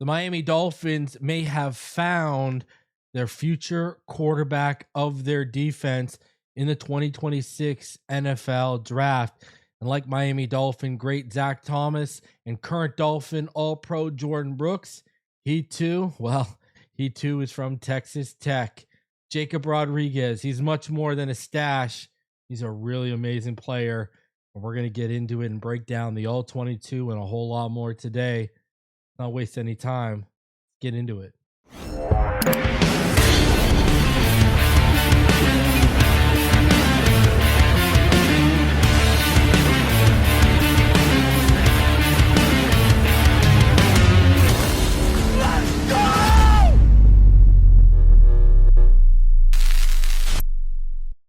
the Miami Dolphins may have found their future quarterback of their defense in the 2026 NFL draft. And like Miami Dolphin great Zach Thomas and current Dolphin All-Pro Jordan Brooks, he too is from Texas Tech. Jacob Rodriguez, he's much more than a stash. He's a really amazing player. And we're going to get into it and break down the All-22 and a whole lot more today. Not waste any time. Get into it.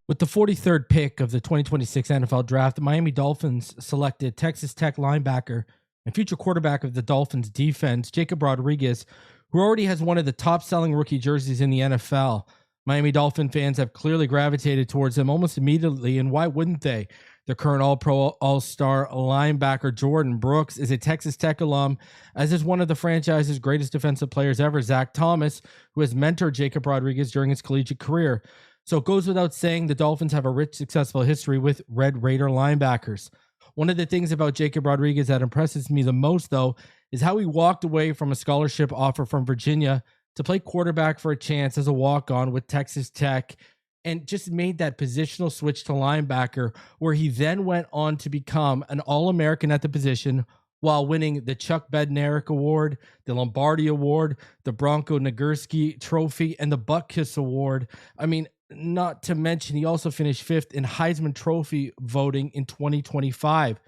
With the 43rd pick of the 2026 NFL Draft, the Miami Dolphins selected Texas Tech linebacker and future quarterback of the Dolphins defense, Jacob Rodriguez, who already has one of the top-selling rookie jerseys in the NFL. Miami Dolphin fans have clearly gravitated towards him almost immediately, and why wouldn't they? Their current All-Pro, All-Star linebacker, Jordan Brooks, is a Texas Tech alum, as is one of the franchise's greatest defensive players ever, Zach Thomas, who has mentored Jacob Rodriguez during his collegiate career. So it goes without saying the Dolphins have a rich, successful history with Red Raider linebackers. One of the things about Jacob Rodriguez that impresses me the most, though, is how he walked away from a scholarship offer from Virginia to play quarterback for a chance as a walk-on with Texas Tech and just made that positional switch to linebacker, where he then went on to become an All-American at the position while winning the Chuck Bednarik Award, the Lombardi Award, the Bronco Nagurski Trophy, and the Butkus Award. I mean, not to mention, he also finished fifth in Heisman Trophy voting in 2025.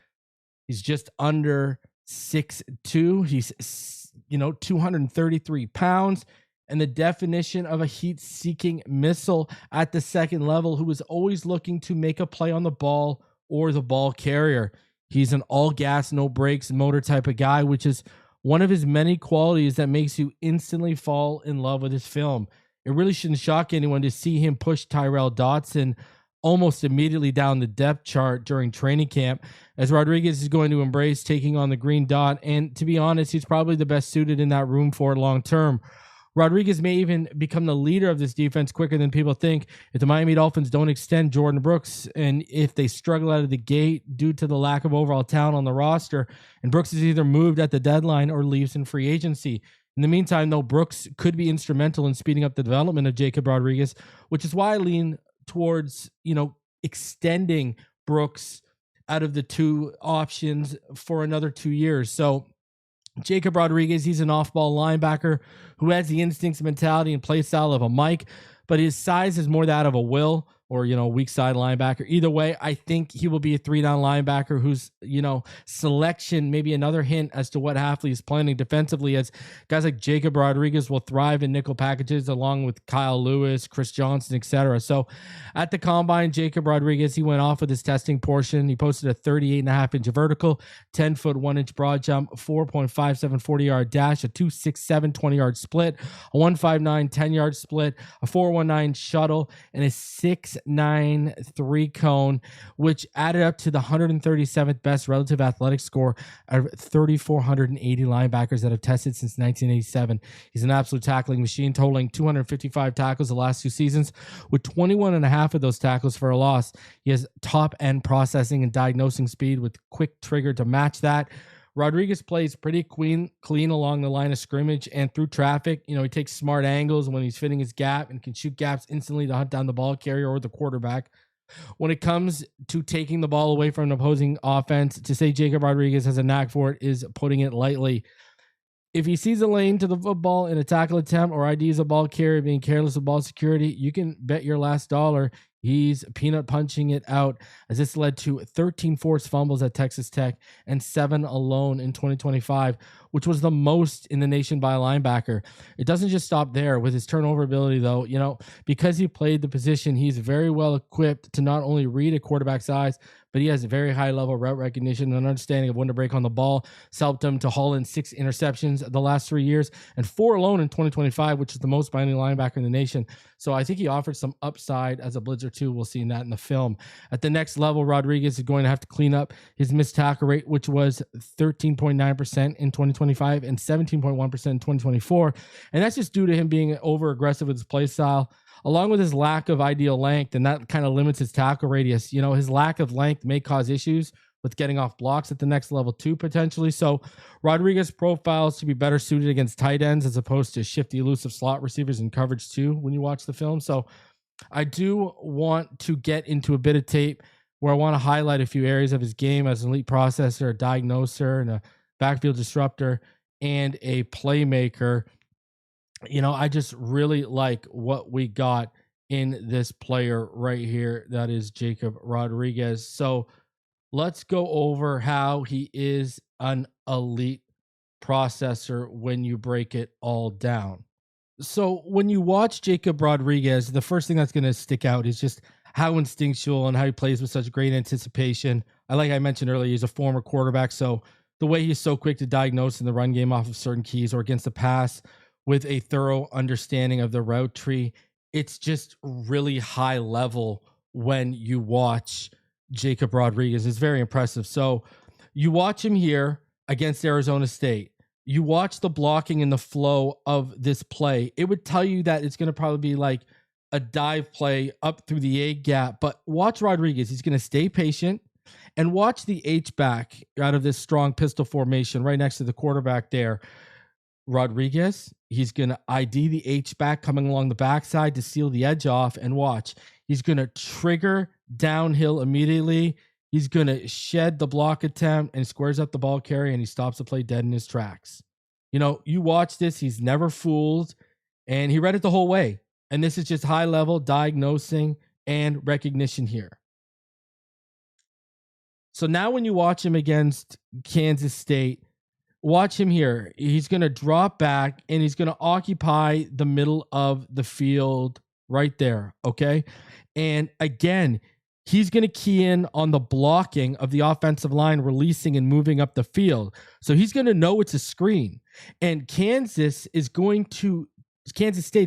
He's just under 6'2". He's, 233 pounds. And the definition of a heat-seeking missile at the second level who is always looking to make a play on the ball or the ball carrier. He's an all-gas, no-brakes motor type of guy, which is one of his many qualities that makes you instantly fall in love with his film. It really shouldn't shock anyone to see him push Tyrel Dodson almost immediately down the depth chart during training camp, as Rodriguez is going to embrace taking on the green dot. And to be honest, he's probably the best suited in that room for it long term. Rodriguez may even become the leader of this defense quicker than people think if the Miami Dolphins don't extend Jordan Brooks and if they struggle out of the gate due to the lack of overall talent on the roster, and Brooks is either moved at the deadline or leaves in free agency. In the meantime, though, Brooks could be instrumental in speeding up the development of Jacob Rodriguez, which is why I lean towards, extending Brooks out of the two options for another 2 years. So Jacob Rodriguez, he's an off-ball linebacker who has the instincts, mentality, and play style of a Mike, but his size is more that of a Will or, weak side linebacker. Either way, I think he will be a 3-down linebacker whose, selection, maybe another hint as to what Hafley is planning defensively, as guys like Jacob Rodriguez will thrive in nickel packages along with Kyle Lewis, Chris Johnson, etc. So at the combine, Jacob Rodriguez, he went off with his testing portion. He posted a 38.5-inch vertical, 10-foot 1-inch broad jump, 4.57 40-yard dash, a 2.67 20-yard split, a 1.59 10-yard split, a 4.19 shuttle, and a 6.9 3-cone, which added up to the 137th best relative athletic score out of 3,480 linebackers that have tested since 1987. He's an absolute tackling machine, totaling 255 tackles the last 2 seasons, with 21 and a half of those tackles for a loss. He has top-end processing and diagnosing speed with quick trigger to match that. Rodriguez plays pretty clean along the line of scrimmage and through traffic. He takes smart angles when he's fitting his gap and can shoot gaps instantly to hunt down the ball carrier or the quarterback. When it comes to taking the ball away from an opposing offense, to say Jacob Rodriguez has a knack for it is putting it lightly. If he sees a lane to the football in a tackle attempt or IDs a ball carrier being careless with ball security, you can bet your last dollar he's peanut punching it out, as this led to 13 forced fumbles at Texas Tech and 7 alone in 2025, which was the most in the nation by a linebacker. It doesn't just stop there with his turnover ability, though. Because he played the position, he's very well equipped to not only read a quarterback's eyes, but he has a very high level route recognition and understanding of when to break on the ball. It's helped him to haul in 6 interceptions the last 3 years and 4 alone in 2025, which is the most by any linebacker in the nation. So I think he offers some upside as a blitzer too. We'll see that in the film. At the next level, Rodriguez is going to have to clean up his missed tackle rate, which was 13.9% in 2025 and 17.1% in 2024. And that's just due to him being over aggressive with his play style, along with his lack of ideal length. And that kind of limits his tackle radius. You know, his lack of length may cause issues with getting off blocks at the next level too, potentially. So Rodriguez profiles to be better suited against tight ends as opposed to shifty, elusive slot receivers in coverage too when you watch the film. So I do want to get into a bit of tape where I want to highlight a few areas of his game as an elite processor, a diagnoser, and a backfield disruptor, and a playmaker. You know, I just really like what we got in this player right here. That is Jacob Rodriguez. So let's go over how he is an elite processor when you break it all down. So when you watch Jacob Rodriguez, the first thing that's going to stick out is just how instinctual and how he plays with such great anticipation. Like I mentioned earlier, he's a former quarterback, so the way he's so quick to diagnose in the run game off of certain keys or against the pass with a thorough understanding of the route tree, it's just really high level when you watch Jacob Rodriguez. Is very impressive. So you watch him here against Arizona State. You watch the blocking and the flow of this play. It would tell you that it's going to probably be like a dive play up through the A gap. But watch Rodriguez. He's going to stay patient and watch the H back out of this strong pistol formation right next to the quarterback there. Rodriguez, he's going to ID the H back coming along the backside to seal the edge off, and watch. He's going to trigger downhill immediately. He's going to shed the block attempt and squares up the ball carrier, and he stops the play dead in his tracks. You know, you watch this, he's never fooled, and he read it the whole way. And this is just high level diagnosing and recognition here. So now when you watch him against Kansas State, watch him here. He's going to drop back and he's going to occupy the middle of the field right there. Okay. And again, he's going to key in on the blocking of the offensive line, releasing and moving up the field. So he's going to know it's a screen. And Kansas State's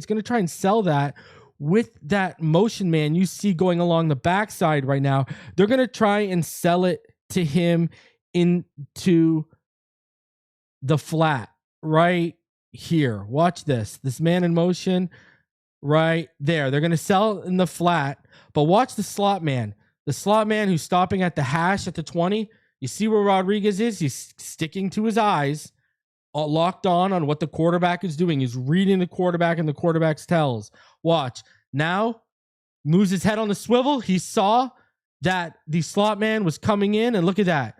going to try and sell that with that motion man you see going along the backside right now. They're going to try and sell it to him into the flat right here. Watch this. This man in motion right there. They're going to sell in the flat, but watch the slot man. The slot man who's stopping at the hash at the 20. You see where Rodriguez is? He's sticking to his eyes, locked on what the quarterback is doing. He's reading the quarterback and the quarterback's tells. Watch. Now, moves his head on the swivel. He saw that the slot man was coming in, and look at that.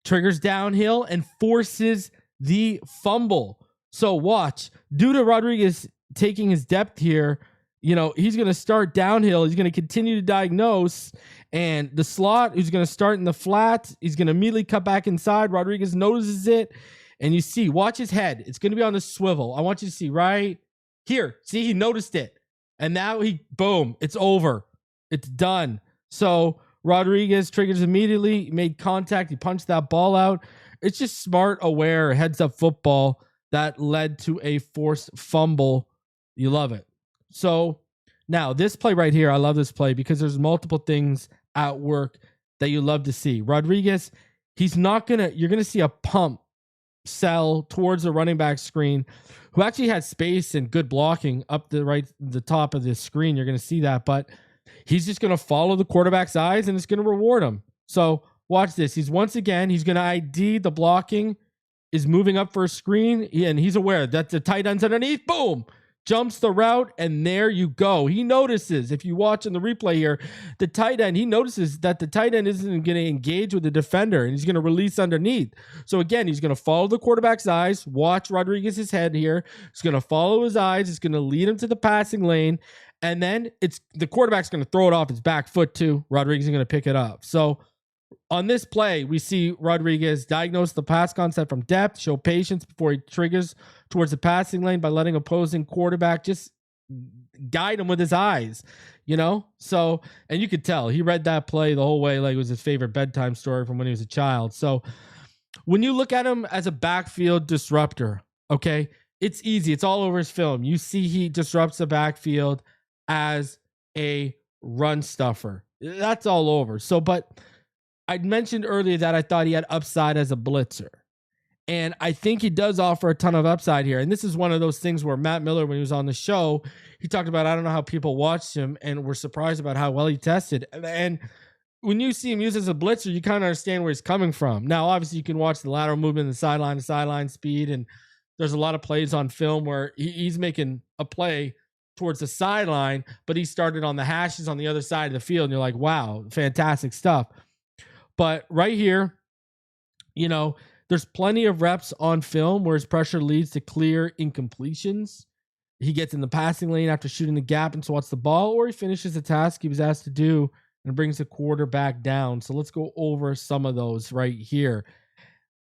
Triggers downhill and forces the fumble. So watch, due to Rodriguez taking his depth here, you know, he's going to start downhill. He's going to continue to diagnose, and the slot who's going to start in the flat, he's going to immediately cut back inside. Rodriguez notices it, and you see, watch his head. It's going to be on the swivel. I want you to see right here. See, he noticed it, and now boom, it's over. It's done. So Rodriguez triggers immediately, made contact. He punched that ball out. It's just smart, aware, heads-up football that led to a forced fumble. You love it. So now this play right here, I love this play because there's multiple things at work that you love to see. Rodriguez, you're going to see a pump sell towards the running back screen who actually had space and good blocking up the top of the screen. You're going to see that, but he's just going to follow the quarterback's eyes and it's going to reward him. So watch this. He's going to ID the blocking is moving up for a screen, and he's aware that the tight end's underneath. Boom. Jumps the route, and there you go. He notices, if you watch in the replay here, he notices that the tight end isn't going to engage with the defender, and he's going to release underneath. So again, he's going to follow the quarterback's eyes. Watch Rodriguez's head here. He's going to follow his eyes. It's going to lead him to the passing lane, and then the quarterback's going to throw it off his back foot too. Rodriguez is going to pick it up. So on this play, we see Rodriguez diagnose the pass concept from depth, show patience before he triggers towards the passing lane by letting opposing quarterback just guide him with his eyes, you know? So, and you could tell he read that play the whole way like it was his favorite bedtime story from when he was a child. So when you look at him as a backfield disruptor, okay, it's easy. It's all over his film. You see he disrupts the backfield as a run stuffer. That's all over. So, but I mentioned earlier that I thought he had upside as a blitzer. And I think he does offer a ton of upside here. And this is one of those things where Matt Miller, when he was on the show, he talked about, I don't know how people watched him and were surprised about how well he tested. And when you see him used as a blitzer, you kind of understand where he's coming from. Now, obviously, you can watch the lateral movement, the sideline to sideline speed. And there's a lot of plays on film where he's making a play towards the sideline, but he started on the hashes on the other side of the field. And you're like, wow, fantastic stuff. But right here, you know, there's plenty of reps on film where his pressure leads to clear incompletions. He gets in the passing lane after shooting the gap and swats the ball, or he finishes the task he was asked to do and brings the quarterback down. So let's go over some of those right here.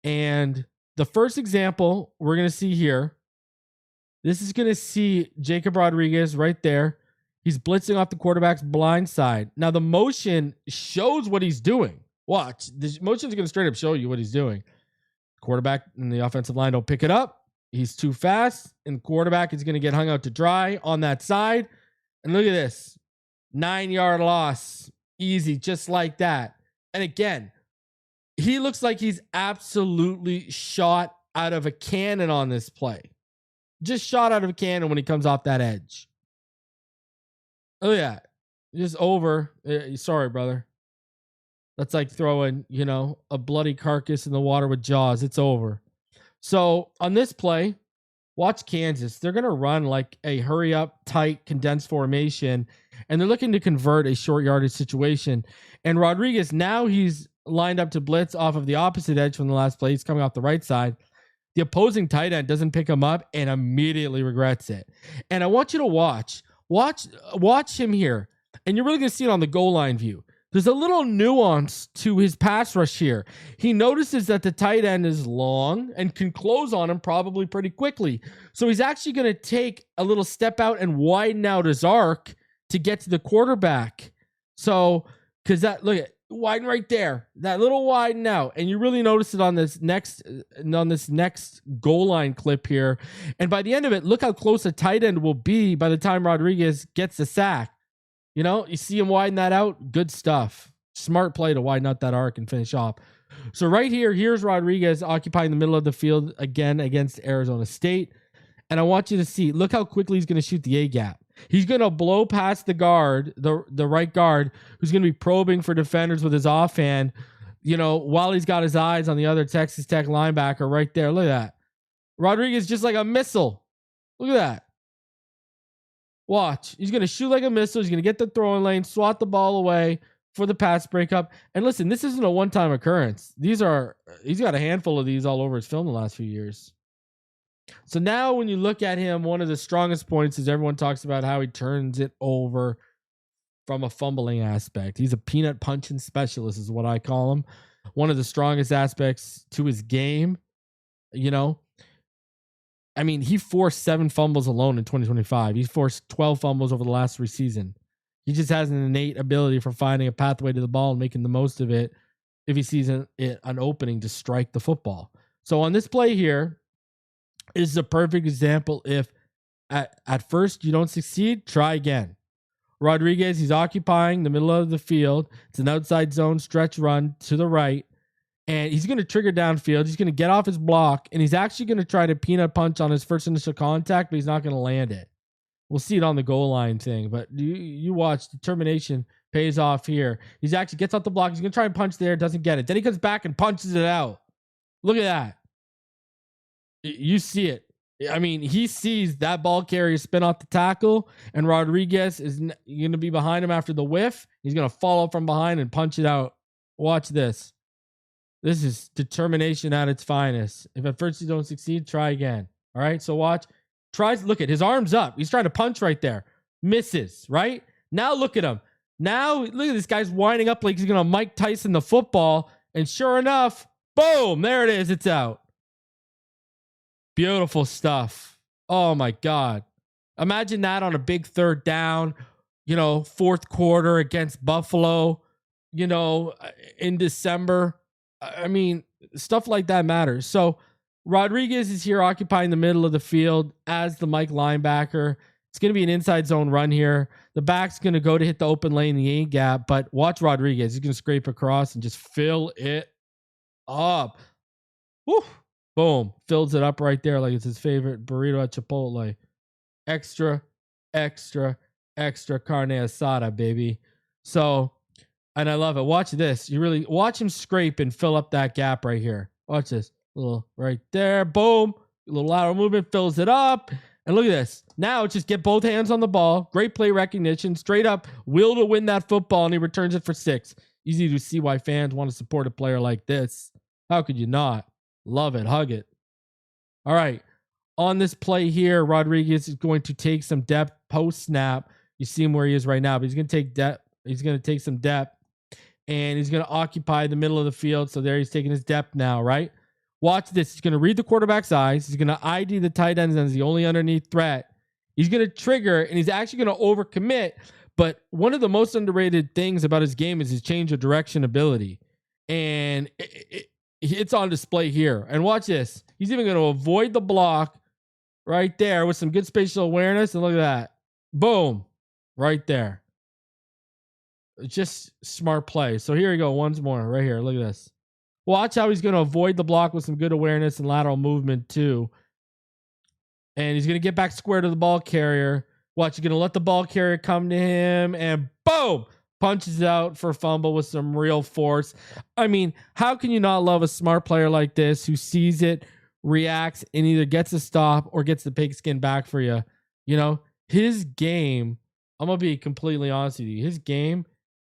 And the first example we're going to see here, this is going to see Jacob Rodriguez right there. He's blitzing off the quarterback's blind side. Now the motion shows what he's doing. Watch, the motion is going to straight up show you what he's doing. Quarterback and the offensive line don't pick it up. He's too fast, and the quarterback is going to get hung out to dry on that side. And look at this, 9-yard loss, easy, just like that. And again, he looks like he's absolutely shot out of a cannon on this play. Just shot out of a cannon when he comes off that edge. Oh yeah, just over. Sorry, brother. That's like throwing, you know, a bloody carcass in the water with Jaws. It's over. So on this play, watch Kansas. They're going to run like a hurry up, tight, condensed formation, and they're looking to convert a short yardage situation. And Rodriguez, now he's lined up to blitz off of the opposite edge from the last play. He's coming off the right side. The opposing tight end doesn't pick him up and immediately regrets it. And I want you to watch him here. And you're really going to see it on the goal line view. There's a little nuance to his pass rush here. He notices that the tight end is long and can close on him probably pretty quickly. So he's actually going to take a little step out and widen out his arc to get to the quarterback. So, because that, look at, widen right there, that little widen out. And you really notice it on this next goal line clip here. And by the end of it, look how close a tight end will be by the time Rodriguez gets the sack. You know, you see him widen that out. Good stuff. Smart play to widen out that arc and finish off. So right here, here's Rodriguez occupying the middle of the field again against Arizona State. And I want you to see, look how quickly he's going to shoot the A gap. He's going to blow past the guard, the right guard, who's going to be probing for defenders with his offhand, you know, while he's got his eyes on the other Texas Tech linebacker right there. Look at that. Rodriguez just like a missile. Look at that. Watch. He's going to shoot like a missile. He's going to get the throwing lane, swat the ball away for the pass breakup. And listen, this isn't a one-time occurrence. He's got a handful of these all over his film the last few years. So now when you look at him, one of the strongest points is everyone talks about how he turns it over from a fumbling aspect. He's a peanut punching specialist is what I call him. One of the strongest aspects to his game, you know. I mean, he forced 7 fumbles alone in 2025. He's forced 12 fumbles over the last 3 seasons. He just has an innate ability for finding a pathway to the ball and making the most of it if he sees an opening to strike the football. So on this play here, is a perfect example. If at first you don't succeed, try again. Rodriguez, he's occupying the middle of the field. It's an outside zone stretch run to the right. And he's going to trigger downfield. He's going to get off his block, and he's actually going to try to peanut punch on his first initial contact, but he's not going to land it. We'll see it on the goal line thing, but you watch. Determination pays off here. He's actually gets off the block. He's going to try and punch there, doesn't get it. Then he comes back and punches it out. Look at that. You see it. I mean, he sees that ball carrier spin off the tackle, and Rodriguez is going to be behind him after the whiff. He's going to follow from behind and punch it out. Watch this. This is determination at its finest. If at first you don't succeed, try again. All right, so watch. Tries, look at his arms up. He's trying to punch right there. Misses, right? Now look at him. Now look at this guy's winding up like he's going to Mike Tyson the football. And sure enough, boom, there it is. It's out. Beautiful stuff. Oh my God. Imagine that on a big third down, you know, fourth quarter against Buffalo, you know, in December. I mean, stuff like that matters. So Rodriguez is here occupying the middle of the field as the Mike linebacker. It's going to be an inside zone run here. The back's going to go to hit the open lane, the A gap, but watch Rodriguez. He's going to scrape across and just fill it up. Woo! Boom. Fills it up right there like it's his favorite burrito at Chipotle. Extra, extra, extra carne asada, baby. So, and I love it. Watch this. You really watch him scrape and fill up that gap right here. Watch this. Little right there. Boom. A little lateral movement, fills it up. And look at this. Now just get both hands on the ball. Great play recognition. Straight up will to win that football, and he returns it for 6. Easy to see why fans want to support a player like this. How could you not? Love it. Hug it. All right. On this play here, Rodriguez is going to take some depth post snap. You see him where he is right now, but he's going to take depth. He's going to take some depth, and he's going to occupy the middle of the field. So there he's taking his depth now, right? Watch this. He's going to read the quarterback's eyes. He's going to ID the tight ends as the only underneath threat. He's going to trigger, and he's actually going to overcommit. But one of the most underrated things about his game is his change of direction ability. And it's on display here. And watch this. He's even going to avoid the block right there with some good spatial awareness. And look at that. Boom. Right there. Just smart play. So here we go. Once more. Right here. Look at this. Watch how he's going to avoid the block with some good awareness and lateral movement too. And he's going to get back square to the ball carrier. Watch, he's going to let the ball carrier come to him and boom, punches out for a fumble with some real force. I mean, how can you not love a smart player like this who sees it, reacts, and either gets a stop or gets the pigskin back for you? You know, his game, I'm going to be completely honest with you. His game,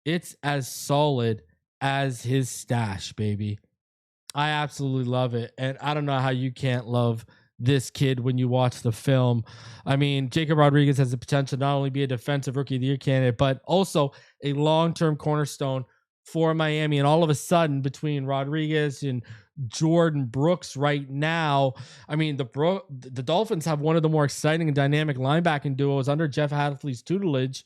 it's as solid as his stash, baby. I absolutely love it. And I don't know how you can't love this kid when you watch the film. I mean, Jacob Rodriguez has the potential to not only be a defensive rookie of the year candidate, but also a long-term cornerstone for Miami. And all of a sudden, between Rodriguez and Jordan Brooks right now, I mean, the Dolphins have one of the more exciting and dynamic linebacking duos under Jeff Hadley's tutelage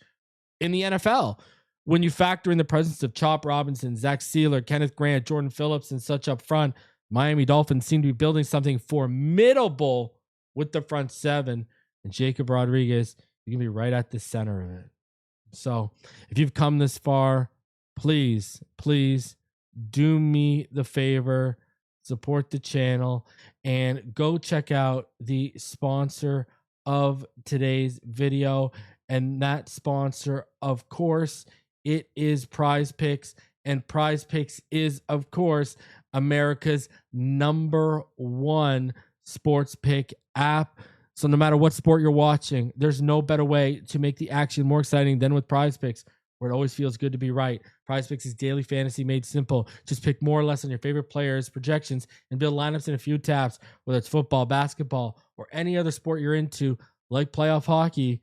in the NFL. When you factor in the presence of Chop Robinson, Zach Sealer, Kenneth Grant, Jordan Phillips, and such up front, Miami Dolphins seem to be building something formidable with the front seven. And Jacob Rodriguez, you can be right at the center of it. So if you've come this far, please, please do me the favor, support the channel, and go check out the sponsor of today's video. And that sponsor, of course, it is Prize Picks, and Prize Picks is, of course, America's #1 sports pick app. So no matter what sport you're watching, there's no better way to make the action more exciting than with Prize Picks, where it always feels good to be right. Prize Picks is daily fantasy made simple. Just pick more or less on your favorite players, projections, and build lineups in a few taps, whether it's football, basketball, or any other sport you're into, like playoff hockey.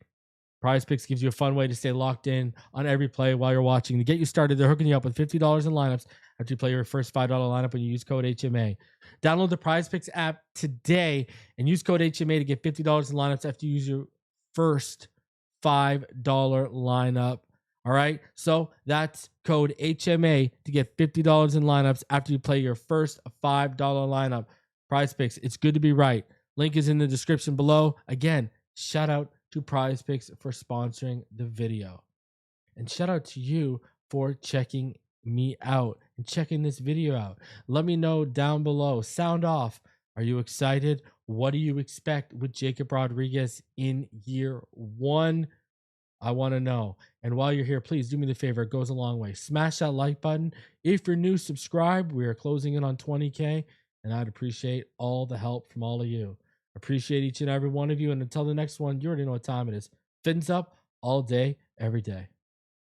Prize Picks gives you a fun way to stay locked in on every play while you're watching. To get you started, they're hooking you up with $50 in lineups after you play your first $5 lineup when you use code HMA. Download the Prize Picks app today and use code HMA to get $50 in lineups after you use your first $5 lineup. All right? So that's code HMA to get $50 in lineups after you play your first $5 lineup. Prize Picks, it's good to be right. Link is in the description below. Again, shout out to Prize Picks for sponsoring the video. And shout out to you for checking me out and checking this video out. Let me know down below. Sound off. Are you excited? What do you expect with Jacob Rodriguez in year 1? I want to know. And while you're here, please do me the favor. It goes a long way. Smash that like button. If you're new, subscribe. We are closing in on 20K, and I'd appreciate all the help from all of you. Appreciate each and every one of you. And until the next one, you already know what time it is. Fins up all day, every day.